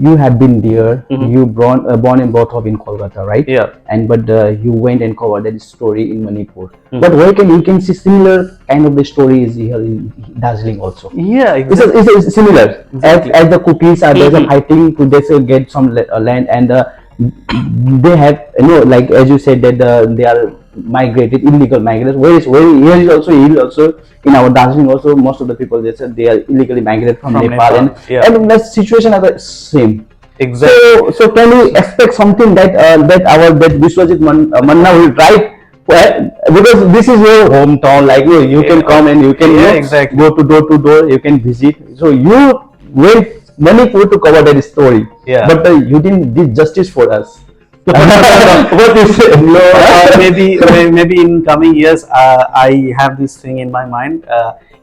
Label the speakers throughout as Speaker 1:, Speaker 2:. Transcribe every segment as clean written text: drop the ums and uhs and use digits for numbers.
Speaker 1: you have been there. You born and brought up in Kolkata, right?
Speaker 2: Yeah.
Speaker 1: And but you went and covered that story in Manipur. But where can you can see similar kind of the stories here in Darjeeling also?
Speaker 2: Yeah, exactly.
Speaker 1: It's similar.
Speaker 2: Exactly.
Speaker 1: As the cookies are there's a fighting to this get some land, and they have, like as you said that they are migrated, illegal migrants. Where here is also in our Darjeeling also, most of the people they said they are illegally migrated from Nepal,
Speaker 2: yeah.
Speaker 1: and the situation are the same.
Speaker 2: Exactly.
Speaker 1: So can we expect something that that Vishwajit Manna will try? Because this is your hometown, like you can come and you can
Speaker 2: exactly.
Speaker 1: go to door, you can visit. So you went Manipur to cover that story,
Speaker 2: Yeah.
Speaker 1: but you didn't did justice for us. What you say?
Speaker 2: No, maybe in coming years, I have this thing in my mind.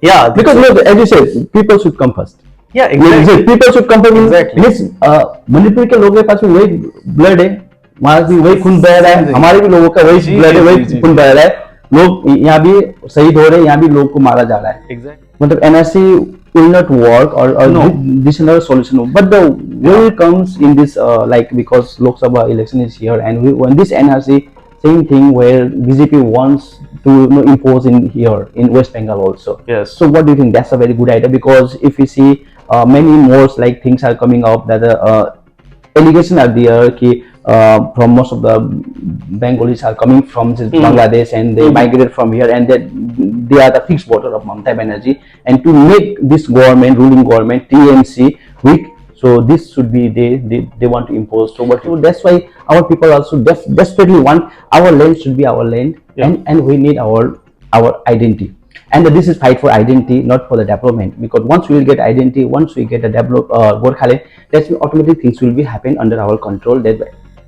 Speaker 2: Yeah,
Speaker 1: Because as you said, people should come first.
Speaker 2: yeah, exactly.
Speaker 1: People should come first.
Speaker 2: Exactly.
Speaker 1: Means Manipur के लोगों के पास भी वही blood है, वहाँ भी वही खून बह रहा है, हमारे भी लोगों का वही ब्लड है, वही खून बह रहा है. लोग यहाँ भी शहीद हो रहे हैं, यहाँ भी लोग को मारा जा रहा है.
Speaker 2: Exactly.
Speaker 1: मतलब NRC will not work, or
Speaker 2: No.
Speaker 1: this is not a solution. But the will comes in this like, because Lok Sabha election is here, and when this NRC, same thing where BJP wants to impose in here in West Bengal also.
Speaker 2: Yes.
Speaker 1: So what do you think? That's a very good idea, because if we see many more like things are coming up that allegations are there from most of the Bengalis are coming from Bangladesh, and they migrated from here, and that they are the fixed voter of Mamata Banerjee, and to make this government, ruling government, TMC, weak. So this should be they want to impose. So that's why our people also desperately want our land should be our land, and we need our identity. And this is fight for identity, not for the development. Because once we will get identity, once we get a develop Gorkhaland, that's when automatic things will be happen under our control. That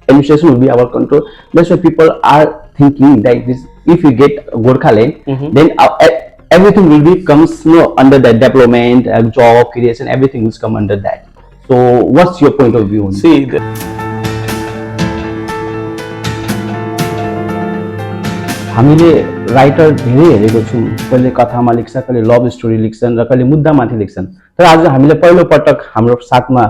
Speaker 1: administration will be our control. That's why people are thinking that this, if we get Gorkhaland, then everything will be comes under that development, job creation, everything will come under that. So what's your point of view on
Speaker 2: See,
Speaker 1: हामीले writer धेरै हेरेको छौँ, कहिले कथामा लेख्छ, कहिले love story लेख्छन्, र कहिले मुद्दामाथि लेख्छन्. तर आज हामीले पहिलो पटक हाम्रो साथमा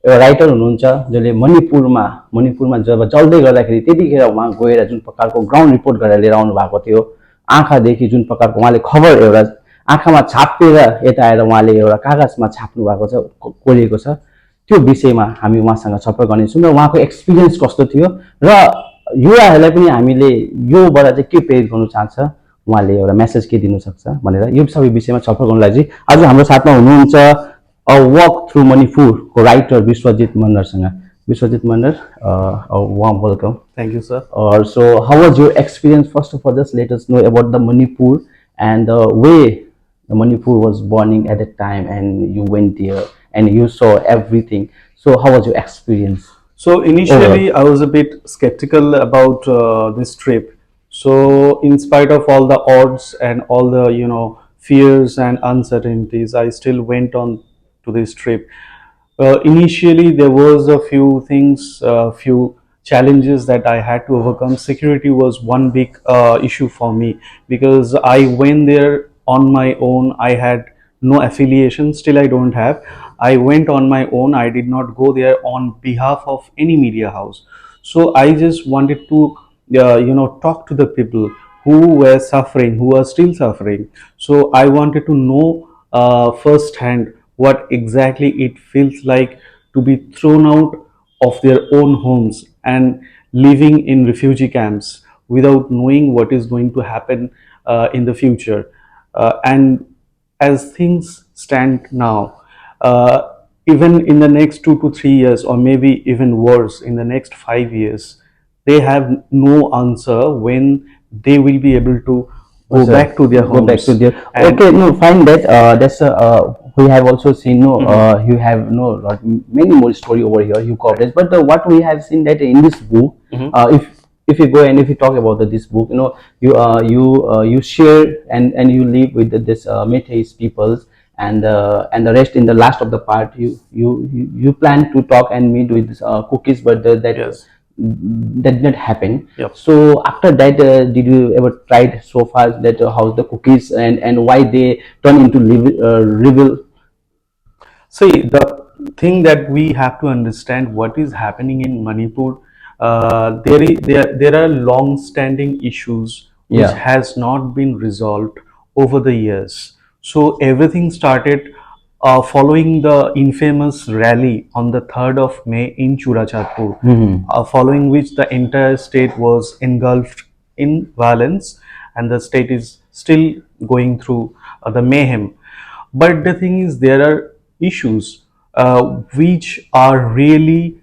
Speaker 1: एउटा राइटर हुनुहुन्छ जसले मणिपुरमा जब चल्दै गर्दाखेरि त्यतिखेर उहाँ गएर जुन प्रकारको ग्राउन्ड रिपोर्ट गरेर लिएर आउनु भएको थियो, आँखादेखि जुन प्रकारको उहाँले खबर एउटा आँखामा छापेर यता आएर उहाँले एउटा कागजमा छाप्नु भएको छ, कोरिएको छ, त्यो विषयमा हामी उहाँसँग छलफल गर्नेछौँ र उहाँको एक्सपिरियन्स कस्तो थियो र युवाहरूलाई पनि हामीले योबाट चाहिँ के प्रेरित गर्नु चाहन्छ, उहाँले एउटा मेसेज के दिनु सक्छ भनेर यो सबै विषयमा छलफल गर्नु लागि आज हाम्रो साथमा हुनुहुन्छ अ वक थ्रु मणिपुर को राइटर विश्वजित मन्नरसँग. Vishwajit Mannar, a warm welcome.
Speaker 2: Thank you, sir.
Speaker 1: So how was your experience? First of all, just let us know about the Manipur and the way the Manipur was burning at that time, and you went there and you saw everything. So how was your experience?
Speaker 2: So initially, I was a bit skeptical about this trip. So in spite of all the odds and all the fears and uncertainties, I still went on to this trip. Initially, there was a few things, few challenges that I had to overcome. Security was one big issue for me because I went there on my own. I had no affiliation, still I don't have. I went on my own. I did not go there on behalf of any media house. So I just wanted to talk to the people who were suffering, who are still suffering. So I wanted to know firsthand what exactly it feels like to be thrown out of their own homes and living in refugee camps without knowing what is going to happen in the future. And as things stand now, even in the next 2 to 3 years, or maybe even worse, in the next 5 years, they have no answer when they will be able to go back to their homes.
Speaker 1: Go back to their. Okay, no, fine. That's we have also seen. You have many more story over here. You covered, but what we have seen that in this book, if you go and if you talk about this book, you share and you live with this Metis peoples, and the rest in the last of the part you plan to talk and meet with cookies, but that did not happen.
Speaker 2: Yep.
Speaker 1: So after that, did you ever tried so far that how's the cookies and why they turn into rebel?
Speaker 2: See, thing that we have to understand what is happening in Manipur. There are long-standing issues which
Speaker 1: Yeah.
Speaker 2: has not been resolved over the years. So everything started following the infamous rally on the 3rd of May in Churachandpur, following which the entire state was engulfed in violence, and the state is still going through the mayhem. But the thing is, there are issues which are really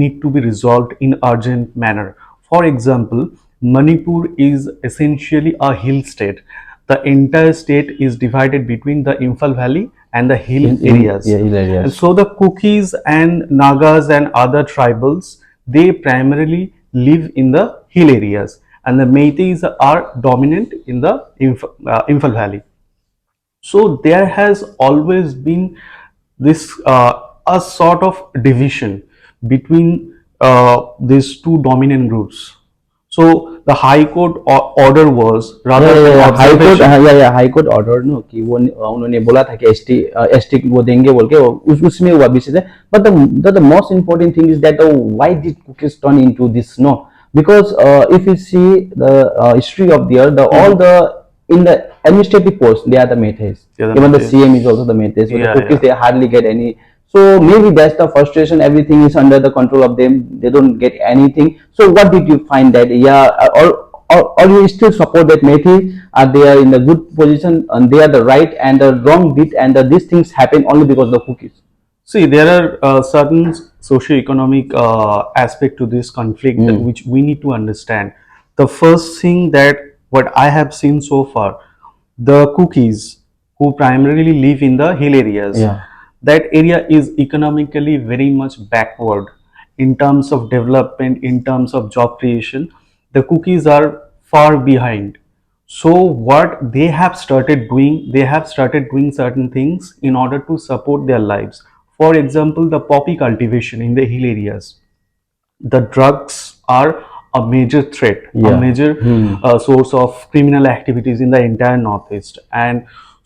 Speaker 2: need to be resolved in urgent manner. For example, Manipur is essentially a hill state. The entire state is divided between the Imphal Valley and the hill
Speaker 1: Yeah,
Speaker 2: areas.
Speaker 1: hill
Speaker 2: And
Speaker 1: areas.
Speaker 2: so the Kukis and Nagas and other tribals, they primarily live in the hill areas, and the Meiteis are dominant in the Imphal Valley. So there has always been this a sort of division between these two dominant groups. So the High Court order was
Speaker 1: Yeah,
Speaker 2: rather
Speaker 1: yeah,
Speaker 2: than
Speaker 1: yeah, high court,
Speaker 2: observation.
Speaker 1: हाँ, या high court order no कि वो उन्होंने बोला था कि ST वो देंगे बोल के उसमें हुआ विषय है. But the most important thing is that why did cookies turn into this no because if you see the history of the all the in the administrative post they are the Meiteis.
Speaker 2: Yeah, the
Speaker 1: Even the
Speaker 2: Meiteis.
Speaker 1: CM is also the Meiteis. So the
Speaker 2: Yeah,
Speaker 1: cookies
Speaker 2: yeah.
Speaker 1: they hardly get any. So maybe that's the frustration. Everything is under the control of them. They don't get anything. So what did you find that? Yeah, or you still support that Methi are they are in the good position and they are the right and the wrong bit and these things happen only because of the cookies.
Speaker 2: See, there are certain socio-economic aspect to this conflict which we need to understand. The first thing that what I have seen so far, the cookies who primarily live in the hill areas,
Speaker 1: Yeah.
Speaker 2: that area is economically very much backward in terms of development, in terms of job creation. The cookies are far behind. So what they have started doing certain things in order to support their lives. For example, the poppy cultivation in the hill areas. The drugs are a major threat, a
Speaker 1: Yeah.
Speaker 2: major source of criminal activities in the entire northeast. And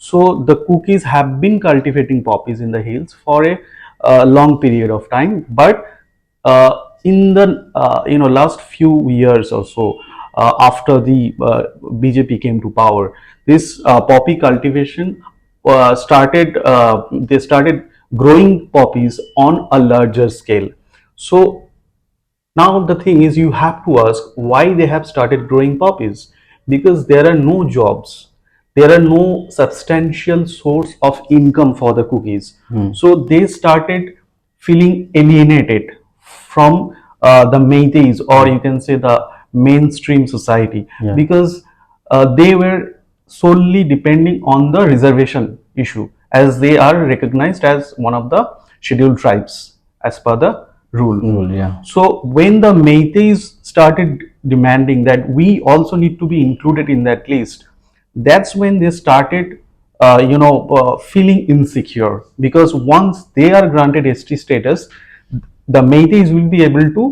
Speaker 2: so the cookies have been cultivating poppies in the hills for a long period of time. But in the last few years or so, after the BJP came to power, this poppy cultivation they started growing poppies on a larger scale. So now the thing is, you have to ask why they have started growing poppies, because there are no jobs, there are no substantial source of income for the cookies. So they started feeling alienated from the Meiteis, or you can say the mainstream society,
Speaker 1: Yeah.
Speaker 2: because they were solely depending on the reservation issue, as they are recognized as one of the scheduled tribes as per the rule.
Speaker 1: Yeah.
Speaker 2: So when the Meiteis started demanding that we also need to be included in that list, that's when they started, feeling insecure, because once they are granted ST status, the Meiteis will be able to,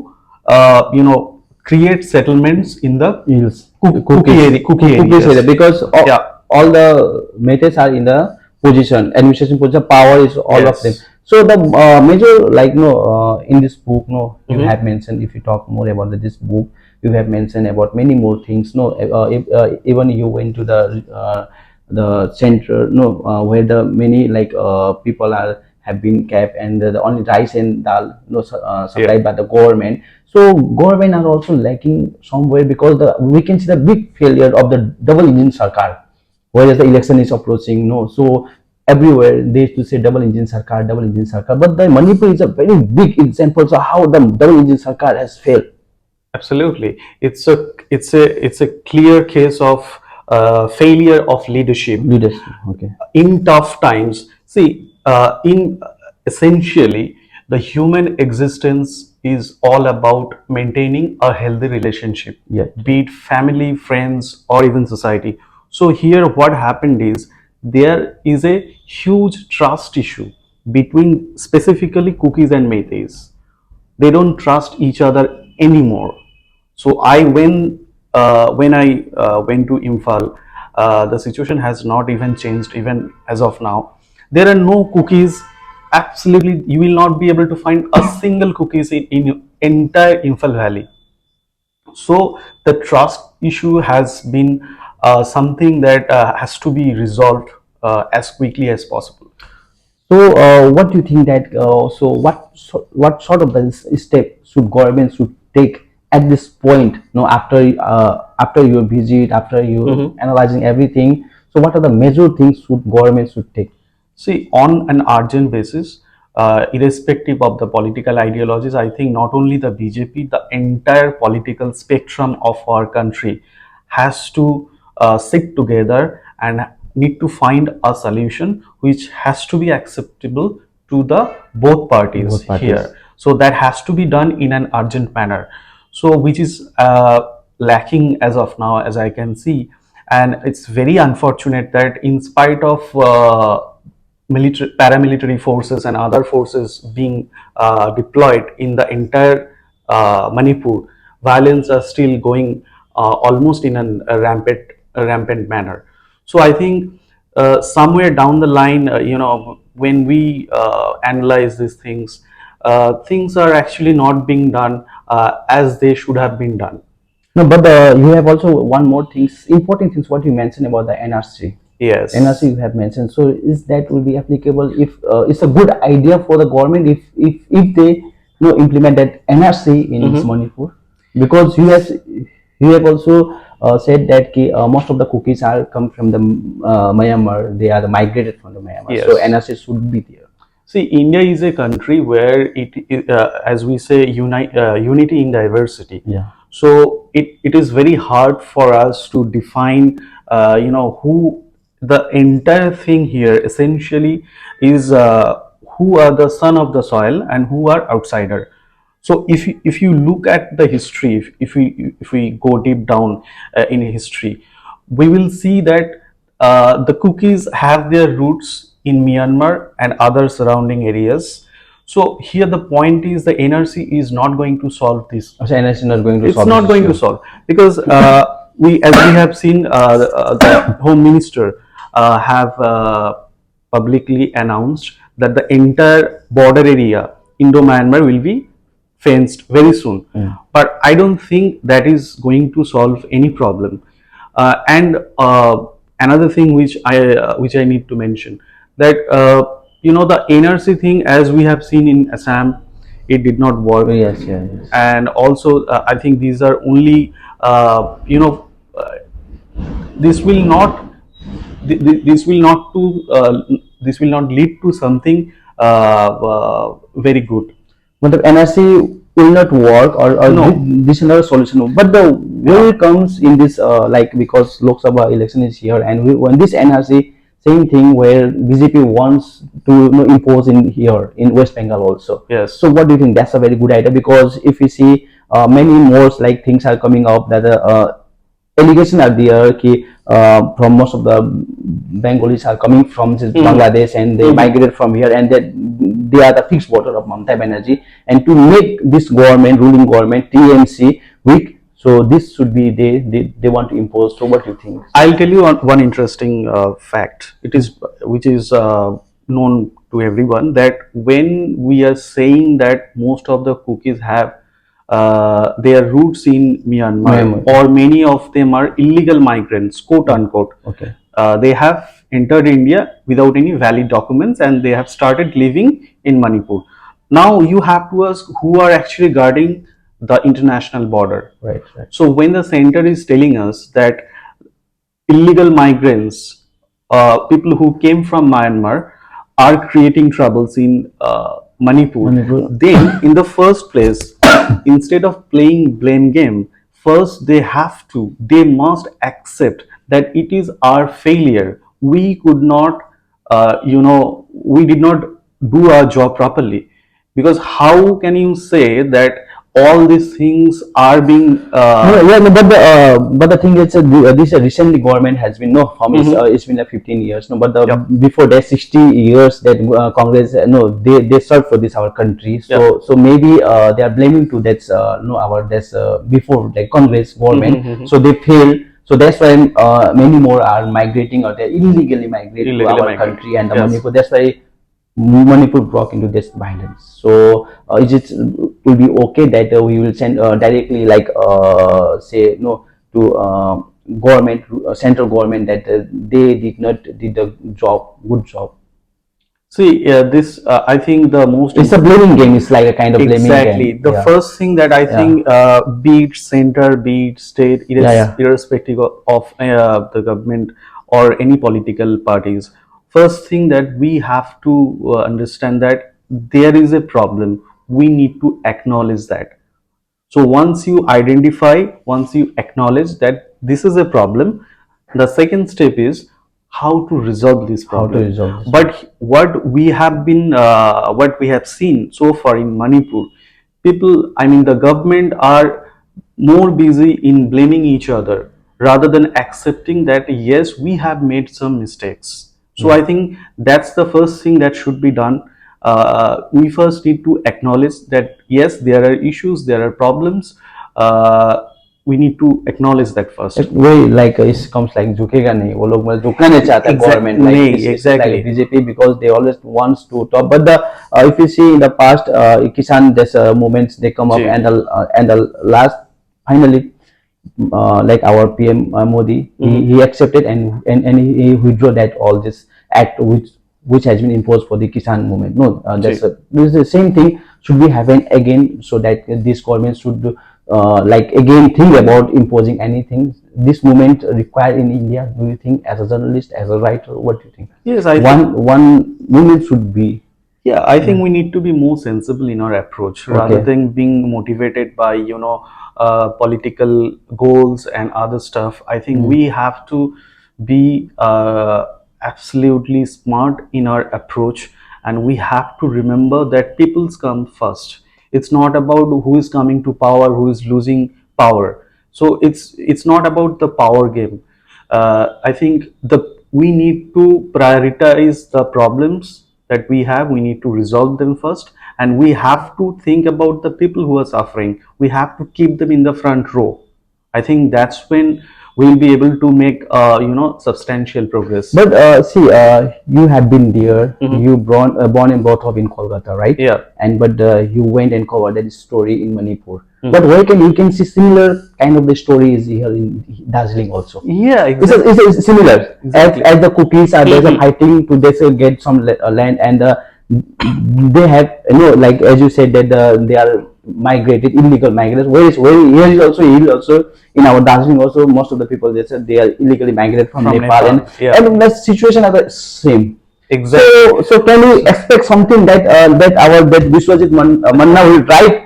Speaker 2: create settlements in the
Speaker 1: Yes.
Speaker 2: cookie
Speaker 1: Cookies area
Speaker 2: areas.
Speaker 1: because
Speaker 2: Yeah.
Speaker 1: all the Metes are in the position, administration position, power is all of them.
Speaker 2: Yes.
Speaker 1: So the major like no in this book no you
Speaker 2: Mhm.
Speaker 1: have mentioned if you talk more about this book you have mentioned about many more things no even you went to the center no where the many like people are have been kept and the only rice and dal no supplied by the government. So government are also lacking somewhere because we can see the big failure of the double engine sarkar, whereas the election is approaching no. So everywhere they used to say double engine sarkar, but the Manipur is a very big example of how the double engine sarkar has failed.
Speaker 2: Absolutely, it's a clear case of failure of leadership
Speaker 1: Leadership. Okay.
Speaker 2: in tough times. See, in essentially, the human existence is all about maintaining a healthy relationship,
Speaker 1: Yeah.
Speaker 2: be it family, friends, or even society. So here, what happened is there is a huge trust issue between specifically cookies and Meiteis. They don't trust each other anymore. So when I went to Imphal, the situation has not even changed even as of now. There are no cookies absolutely, you will not be able to find a single cookies in entire Imphal Valley. So the trust issue has been something that has to be resolved as quickly as possible.
Speaker 1: So, what do you think that? What sort of the step should government should take at this point? No, after your visit, after you analyzing everything. So, what are the major things should government should take?
Speaker 2: See, on an urgent basis, irrespective of the political ideologies, I think not only the BJP, the entire political spectrum of our country has to sit together and need to find a solution which has to be acceptable to the both parties,
Speaker 1: Both parties.
Speaker 2: here. So that has to be done in an urgent manner. So which is lacking as of now, as I can see, and it's very unfortunate that in spite of paramilitary forces and other forces being deployed in the entire Manipur, violence are still going almost in a rampant manner. So I think somewhere down the line, when we analyze these things, things are actually not being done as they should have been done.
Speaker 1: No, but you have also one more things, important things. What you mentioned about the NRC.
Speaker 2: Yes.
Speaker 1: NRC you have mentioned. So, is that will be applicable if it's a good idea for the government if they implement that NRC in Manipur, because you have also said that most of the cookies are come from the Myanmar. They are migrated from the Myanmar.
Speaker 2: Yes.
Speaker 1: So NRC should be there.
Speaker 2: See, India is a country where as we say, unity in diversity.
Speaker 1: Yeah.
Speaker 2: So it is very hard for us to define, who the entire thing here essentially is, who are the son of the soil and who are outsider. So if you look at the history, if we go deep down in history, we will see that the cookies have their roots in Myanmar and other surrounding areas. So here the point is the NRC is not going to solve this.
Speaker 1: So NRC is not going to
Speaker 2: It's
Speaker 1: solve
Speaker 2: not
Speaker 1: this
Speaker 2: going
Speaker 1: issue.
Speaker 2: to solve, because as we have seen, the Home Minister have publicly announced that the entire border area Indo-Myanmar will be fenced very soon. But I don't think that is going to solve any problem. And another thing which I need to mention, that the NRC thing, as we have seen in Assam, it did not work.
Speaker 1: Yes, yes, yes.
Speaker 2: And also I think these are only this will not this will not to this will not lead to something very good.
Speaker 1: But the NRC will not work, or
Speaker 2: No.
Speaker 1: this is not a solution. But the where comes in this because Lok Sabha election is here, and when this NRC same thing where BJP wants to impose in here in West Bengal also.
Speaker 2: Yes.
Speaker 1: So what do you think? That's a very good idea, because if we see many more like things are coming up that allegations are there from most of the Bengalis are coming from Bangladesh, and they migrated from here, and that they are the fixed voter of Mamata Banerjee, and to make this ruling government TMC weak, so this should be they want to impose. So what do you think?
Speaker 2: I'll tell you one interesting fact. Which is known to everyone, that when we are saying that most of the cookies have their roots in Myanmar, or many of them are illegal migrants, quote unquote.
Speaker 1: Okay.
Speaker 2: They have entered India without any valid documents, and they have started living in Manipur. Now you have to ask, who are actually guarding the international border?
Speaker 1: Right, right.
Speaker 2: So when the center is telling us that illegal migrants, people who came from Myanmar, are creating troubles in Manipur, then in the first place, instead of playing blame game, first they must accept that it is our failure. We could not, we did not do our job properly. Because how can you say that all these things are being
Speaker 1: but the thing is, this recently government has been it's been like 15 years, but before that 60 years that Congress they served for this our country, so maybe they are blaming to that before the Congress government, so they failed. So that's why many more are migrating, or they illegally migrate to our country and the Manipur. That's why Manipur broke into this violence. So is it will be okay that we will send directly, like say no to government, central government, that they did not did the good job.
Speaker 2: See, this I think the most
Speaker 1: It's a blaming game. It's like a kind of blaming
Speaker 2: exactly
Speaker 1: game.
Speaker 2: the
Speaker 1: Yeah.
Speaker 2: first thing that I think, be it center, be it state,
Speaker 1: Yeah, yeah.
Speaker 2: irrespective of the government or any political parties, first thing that we have to understand that there is a problem. We need to acknowledge that. So once you identify, once you acknowledge that this is a problem, the second step is how to resolve this
Speaker 1: How to
Speaker 2: problem.
Speaker 1: resolve this?
Speaker 2: But what we have seen so far in Manipur, people, I mean, the government are more busy in blaming each other rather than accepting that yes, we have made some mistakes. So I think that's the first thing that should be done. We first need to acknowledge that yes, there are issues, there are problems. We need to acknowledge that first.
Speaker 1: वही like it comes like झुकेगा नहीं, वो लोग मतलब झुकना नहीं चाहता government, like
Speaker 2: नहीं,
Speaker 1: this is
Speaker 2: exactly.
Speaker 1: like BJP, because they always wants to top. But the if you see in the past, Kisan this movements, they come up,
Speaker 2: ji.
Speaker 1: and the last finally like our PM Modi, he accepted, and he withdraw that all this act which has been imposed for the Kisan movement. No, this is the same thing should be happen again, so that this government should like again think about imposing anything. This movement required in India. Do you think, as a journalist, as a writer, what do you think?
Speaker 2: Yes, I think,
Speaker 1: One movement should be.
Speaker 2: yeah, I think we need to be more sensible in our approach rather
Speaker 1: Okay.
Speaker 2: than being motivated by, political goals and other stuff. I think we have to be absolutely smart in our approach, and we have to remember that people's come first. It's not about who is coming to power, who is losing power. So it's not about the power game. I think we need to prioritize the problems that we have. We need to resolve them first, and we have to think about the people who are suffering. We have to keep them in the front row. I think that's when we'll be able to make substantial progress.
Speaker 1: But see, you have been there. You born and brought up in Kolkata, right?
Speaker 2: Yeah.
Speaker 1: And but you went and covered that story in Manipur. But where can you can see similar kind of the stories here in Darjeeling also?
Speaker 2: Yeah,
Speaker 1: It's, it's similar.
Speaker 2: Exactly.
Speaker 1: As the cookies are there's a fighting to this get some land, and they have, like as you said that they are migrated, illegal migrants. Where here is also in our Darjeeling also, most of the people, they said they are illegally migrated from Nepal,
Speaker 2: yeah.
Speaker 1: and the situation are the same.
Speaker 2: Exactly.
Speaker 1: So can we expect something that that Biswajit Manna will try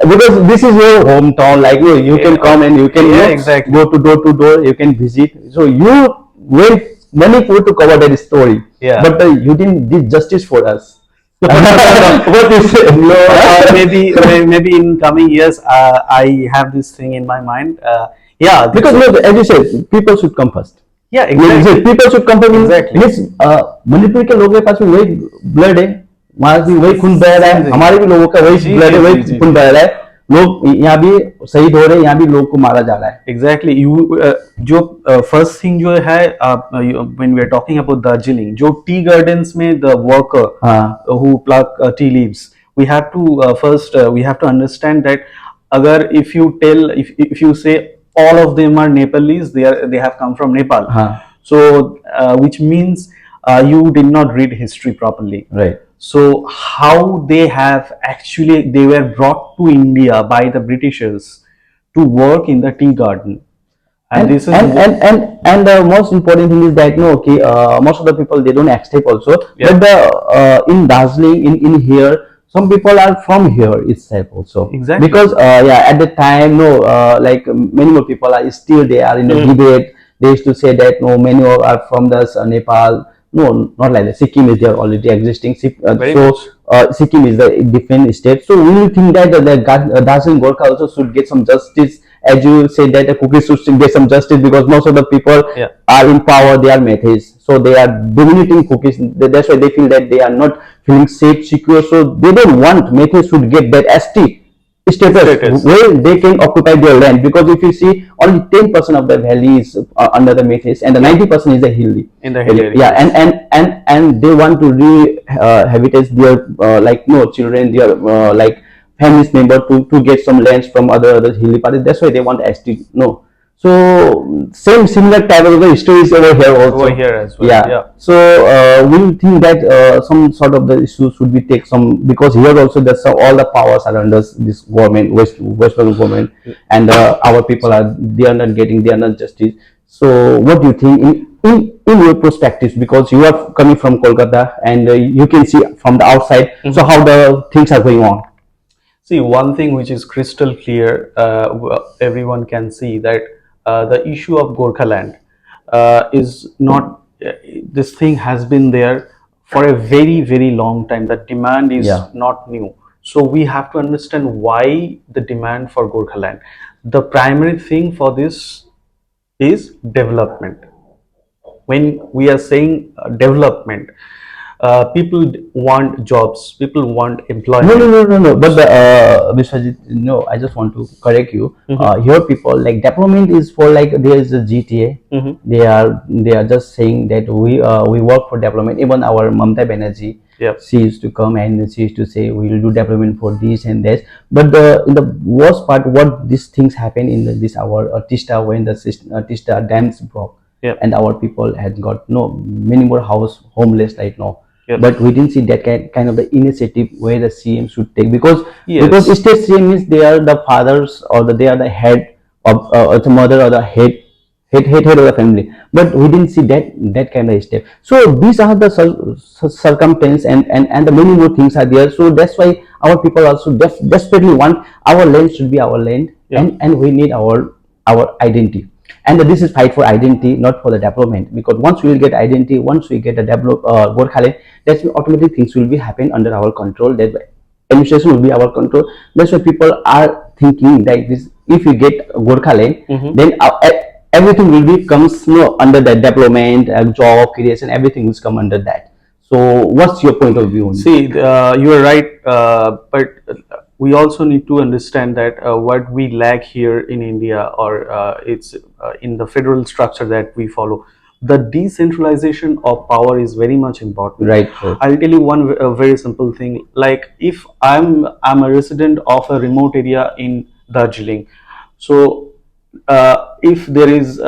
Speaker 1: because this is your hometown, like you can come and you can
Speaker 2: exactly.
Speaker 1: go to door, you can visit. So you went Manipur to cover that story,
Speaker 2: Yeah.
Speaker 1: but you didn't did justice for us. What is it?
Speaker 2: Maybe in coming years, I have this thing in my mind. Yeah,
Speaker 1: Because as you said, people should come first.
Speaker 2: yeah, exactly.
Speaker 1: People should come first.
Speaker 2: Exactly.
Speaker 1: Means Manipur के लोगों के पास भी वही blood है, वहां भी वही खून बह रहा है, हमारे भी लोगों का वही ब्लड है, वही खून बह रहा है. लोग यहाँ भी शहीद हो रहे हैं, यहाँ भी लोग को मारा जा रहा है.
Speaker 2: Exactly. जो first thing जो है, when we are talking about Darjeeling, जो tea gardens में the worker who pluck tea leaves, we have to first we have to understand that अगर if you say all of them are Nepalese, they have come from Nepal. So which means you did not read history properly.
Speaker 1: Right.
Speaker 2: So how they were brought to India by the Britishers to work in the tea garden. And this is
Speaker 1: and the most important thing is that most of the people, they don't accept also.
Speaker 2: Yeah.
Speaker 1: But in Darjeeling, in here, some people are from here itself also.
Speaker 2: Exactly.
Speaker 1: Because at the time, like many more people are still they are in the debate. They used to say that many are from the Nepal. No, not like that. Sikkim is there already existing. Sikkim is the different state. So we will think that the Darjeeling Gorkha also should get some justice. As you said that the cookies should get some justice, because most of the people are in power, they are Metis. So they are dominating cookies. That's why they feel that they are not feeling safe, secure. So they don't want Metis should get that ST. status
Speaker 2: Status.
Speaker 1: where they can occupy their land, because if you see only 10% of the valley is under the Metis and the 90% is the hilly
Speaker 2: In the hill
Speaker 1: area. Yeah,
Speaker 2: areas.
Speaker 1: and they want to rehabilitate their like no children, their like families member to get some lands from other hilly parties. That's why they want ST. No, so same similar type of the stories over here
Speaker 2: Over
Speaker 1: also.
Speaker 2: here as well.
Speaker 1: Yeah.
Speaker 2: Yeah.
Speaker 1: So we think that some sort of the issues should be take some, because here also that's all the powers are under this government, West Bengal government, and our people are, they are not getting, they are not justice. So what do you think in your perspectives, because you are coming from Kolkata and you can see from the outside, so how the things are going on?
Speaker 2: See, one thing which is crystal clear, everyone can see that the issue of Gorkhaland is not, this thing has been there for a very, very long time. The demand is
Speaker 1: Yeah.
Speaker 2: not new. So we have to understand why the demand for Gorkhaland. The primary thing for this is development. When we are saying development, people want jobs, people want
Speaker 1: No, no,
Speaker 2: employment.
Speaker 1: no, no, no. But Vishwajit, no, I just want to correct you. Here, people like development is for like there is a GTA.
Speaker 2: Mhm.
Speaker 1: They are just saying that we work for development. Even our Mamta Banerjee,
Speaker 2: Yep.
Speaker 1: she used to come and she used to say we will do development for this and that. But the in the worst part, what these things happen in this our Tista, when the Tista dams broke,
Speaker 2: Yep.
Speaker 1: and our people had got no many more house homeless right now.
Speaker 2: Yep.
Speaker 1: But we didn't see that kind of the initiative where the CM should take, because
Speaker 2: Yes.
Speaker 1: state CM means they are the fathers, or they are the head of or the mother, or the head of the family. But we didn't see that kind of step. So these are the circumstance, and the many more things are there. So that's why our people also desperately want our land should be our land,
Speaker 2: Yeah.
Speaker 1: and we need our identity. And this is fight for identity, not for the development, because once we will get identity, once we get a develop Gorkhaland, that's when automatic things will be happen under our control, that administration will be our control. That's why people are thinking like this: if we get Gorkhaland, then everything will be comes under the development, job creation, everything will come under that. So what's your point of view on this?
Speaker 2: See, you are right, but we also need to understand that what we lack here in India, or it's in the federal structure that we follow, the decentralization of power is very much important.
Speaker 1: Right, right.
Speaker 2: I'll tell you one very simple thing. Like, if I'm a resident of a remote area in Darjeeling, so if there is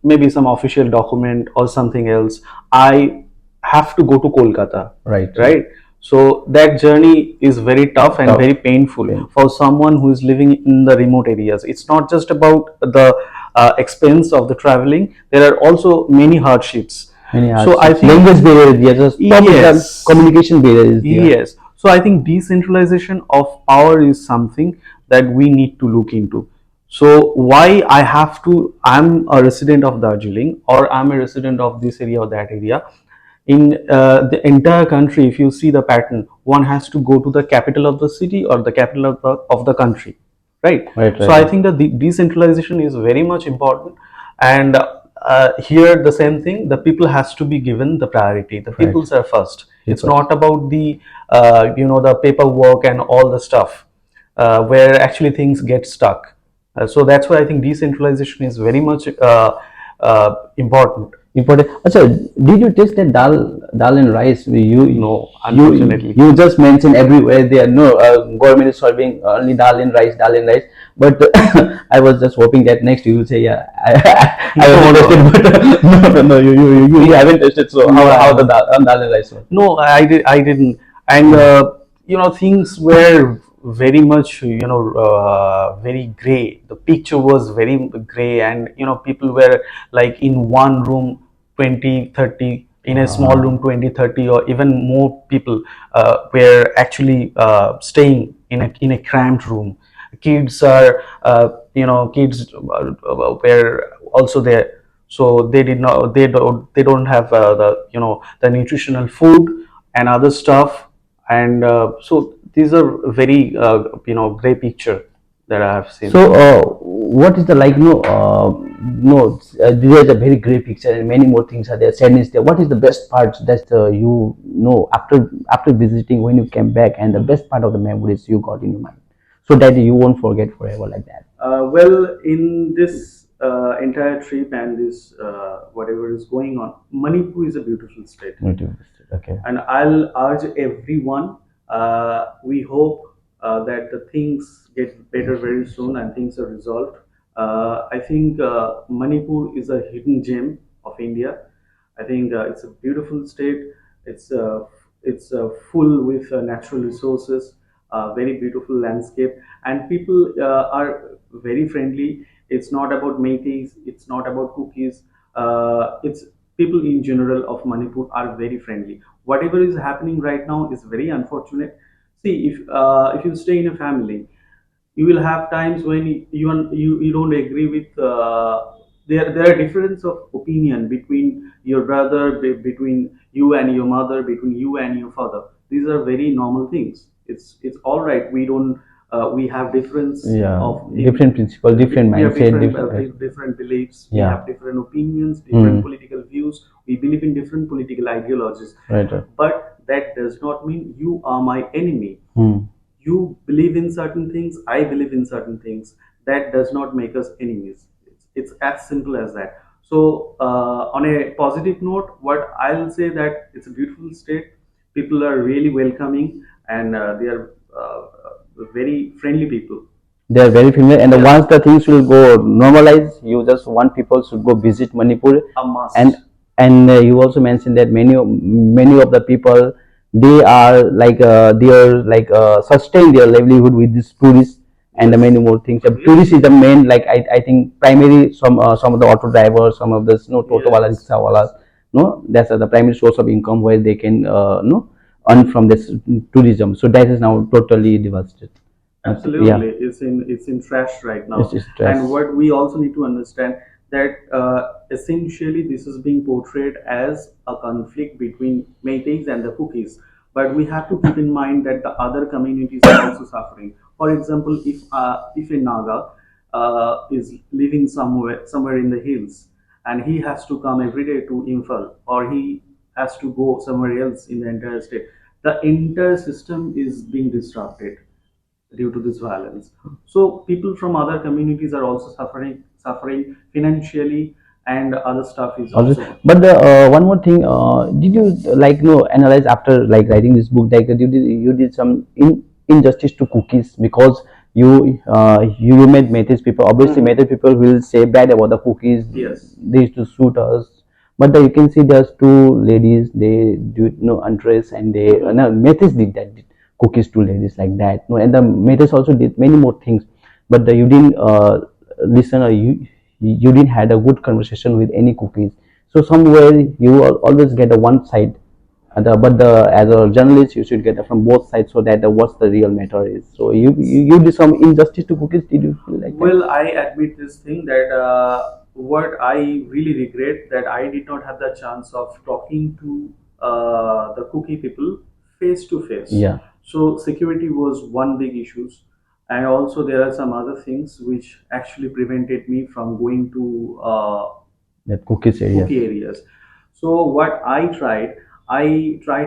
Speaker 2: maybe some official document or something else, I have to go to Kolkata,
Speaker 1: Right.
Speaker 2: right? So that journey is very tough and
Speaker 1: Tough.
Speaker 2: very painful
Speaker 1: Painful.
Speaker 2: for someone who is living in the remote areas. It's not just about the expense of the traveling. There are also many hardships.
Speaker 1: Many
Speaker 2: So I
Speaker 1: hardships.
Speaker 2: think,
Speaker 1: Language barrier is there, just public
Speaker 2: yes,
Speaker 1: communication barrier is there.
Speaker 2: yes. So I think decentralization of power is something that we need to look into. So why I have to, I'm a resident of Darjeeling, or I'm a resident of this area or that area. In the entire country, if you see the pattern, one has to go to the capital of the city or the capital of the country, right?
Speaker 1: Right,
Speaker 2: So
Speaker 1: right.
Speaker 2: I think that the decentralization is very much important, and here the same thing, the people has to be given the priority. The peoples are first. It's
Speaker 1: People.
Speaker 2: not about the the paperwork and all the stuff where actually things get stuck. So that's why I think decentralization is very much important.
Speaker 1: Important. Achha, did you taste that dal and rice?
Speaker 2: No, unfortunately.
Speaker 1: You just mentioned everywhere there. No, government is serving only dal and rice, dal and rice. But I was just hoping that next you will say, yeah, I was interested, but no, you haven't tasted. So how the dal and rice was?
Speaker 2: No, I didn't. And things were very much very gray. The picture was very gray, and people were like in one room 20, 30, in a small room 20, 30, or even more people were actually staying in a cramped room. Kids are kids were also there, so they don't have the nutritional food and other stuff. And so these are very gray picture that I have seen.
Speaker 1: So, what is the like? No, no. There's a very great picture, and many more things are there. Sadness there. What is the best part that after visiting when you came back, and the best part of the memories you got in your mind? so that you won't forget forever like that.
Speaker 2: Well, in this entire trip and this whatever is going on, Manipur is a beautiful state,
Speaker 1: Okay.
Speaker 2: and I'll urge everyone. We hope that the things get better very soon and things are resolved. I think Manipur is a hidden gem of India. I think it's a beautiful state. It's uh, it's full with natural resources, very beautiful landscape, and people are very friendly. It's not about Métis, it's not about cookies. It's people in general of Manipur are very friendly. Whatever is happening right now is very unfortunate. See, if you stay in a family, you will have times when you don't agree with there are difference of opinion between your brother, between you and your mother, between you and your father. These are very normal things. It's all right. We don't we have difference
Speaker 1: Yeah,
Speaker 2: of
Speaker 1: different principle, different
Speaker 2: we have
Speaker 1: mindset,
Speaker 2: different
Speaker 1: different.
Speaker 2: different beliefs. We
Speaker 1: Yeah.
Speaker 2: have different opinions, different
Speaker 1: Mm.
Speaker 2: political views. We believe in different political ideologies.
Speaker 1: Right. Right.
Speaker 2: But that does not mean you are my enemy.
Speaker 1: Mm.
Speaker 2: You believe in certain things, I believe in certain things. That does not make us enemies. It's as simple as that. So on a positive note, what I'll say that it's a beautiful state. People are really welcoming, and they are very friendly people.
Speaker 1: They are very familiar, and
Speaker 2: Yeah.
Speaker 1: once the things will go normalize, you just want people should go visit Manipur.
Speaker 2: A must.
Speaker 1: And you also mentioned that many of the people, they are like they are like sustain their livelihood with this tourists and the
Speaker 2: Yes.
Speaker 1: many more things.
Speaker 2: Yes.
Speaker 1: Tourist is the main, like I think primary, some of the auto drivers, some of the toto wala,
Speaker 2: Yes.
Speaker 1: rickshaw wala, no, that's the primary source of income where they can no earn from this tourism. So that is now totally devastated. Yeah,
Speaker 2: Absolutely, it's in trash right
Speaker 1: it's
Speaker 2: now.
Speaker 1: just
Speaker 2: And
Speaker 1: stress.
Speaker 2: what we also need to understand that essentially this is being portrayed as a conflict between Métis and the Cookies. But we have to keep in mind that the other communities are also suffering. For example, if a Naga is living somewhere in the hills, and he has to come every day to Imphal, or he has to go somewhere else in the entire state, the entire system is being disrupted due to this violence. So people from other communities are also suffering financially, and other stuff is also.
Speaker 1: But the one more thing, did you like analyze after like writing this book, like you did some injustice to cookies because you made Metis people, obviously
Speaker 2: Mhm.
Speaker 1: Metis people will say bad about the cookies,
Speaker 2: Yes.
Speaker 1: they used to shoot us, but you can see there's two ladies, they do undress, and they no, Metis did that, did cookies to ladies like that, no, and the Metis also did many more things, but you didn't listen, or you didn't had a good conversation with any cookies. So somewhere you always get a one side, but as a journalist you should get it from both sides, so that what's the real matter is. So you did some injustice to cookies. Did you feel like that?
Speaker 2: Well, I admit this thing that what I really regret that I did not have the chance of talking to the cookie people face to face.
Speaker 1: Yeah,
Speaker 2: So security was one big issue, and also there are some other things which actually prevented me from going to
Speaker 1: that cookies areas.
Speaker 2: cookie areas. So what I tried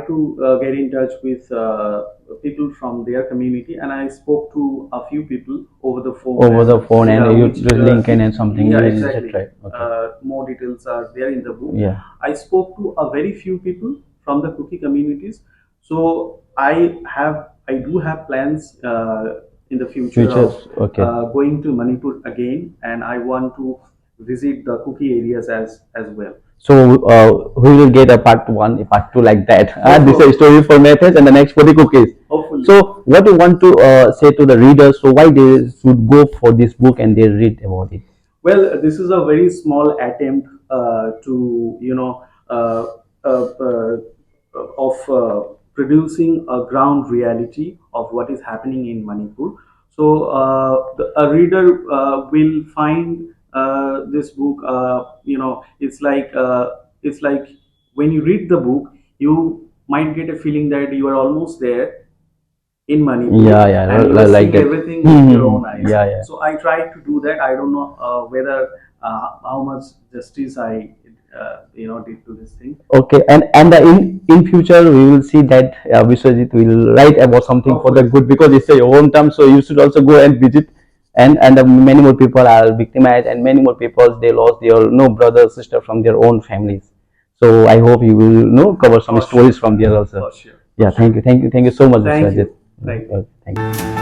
Speaker 2: to get in touch with people from their community, and I spoke to a few people over the phone.
Speaker 1: Over the
Speaker 2: And
Speaker 1: phone, and
Speaker 2: yeah,
Speaker 1: you
Speaker 2: which
Speaker 1: just link in and something,
Speaker 2: yeah,
Speaker 1: you just
Speaker 2: exactly.
Speaker 1: try. Okay.
Speaker 2: More details are there in the book.
Speaker 1: Yeah.
Speaker 2: I spoke to a very few people from the cookie communities. So I do have plans in the future
Speaker 1: Futures.
Speaker 2: of
Speaker 1: Okay.
Speaker 2: going to Manipur again, and I want to visit the cookie areas as well.
Speaker 1: So we will get a part one, a part two like that. This is a
Speaker 2: Hopefully.
Speaker 1: story for methods, and the next for the cookies.
Speaker 2: Hopefully.
Speaker 1: So what you want to say to the readers? So why they should go for this book and they read about it?
Speaker 2: Well, this is a very small attempt to, of producing a ground reality of what is happening in Manipur. So a reader will find this book. It's like when you read the book, you might get a feeling that you are almost there in Manipur,
Speaker 1: Yeah, yeah,
Speaker 2: and you are
Speaker 1: like
Speaker 2: seeing
Speaker 1: that.
Speaker 2: everything with your own eyes.
Speaker 1: Yeah, yeah.
Speaker 2: So I tried to do that. I don't know whether how much justice I did to this thing.
Speaker 1: Okay, and in future we will see that Vishwajit will write about something for the good, because it's your hometown, so you should also go and visit. And many more people are victimized, and many more people they lost their no brother sister from their own families. So I hope you will cover some
Speaker 2: For
Speaker 1: stories
Speaker 2: sure.
Speaker 1: from there also.
Speaker 2: For sure.
Speaker 1: Yeah, thank you so much,
Speaker 2: Thank
Speaker 1: Vishwajit.
Speaker 2: you. Thank you.
Speaker 1: Thank you.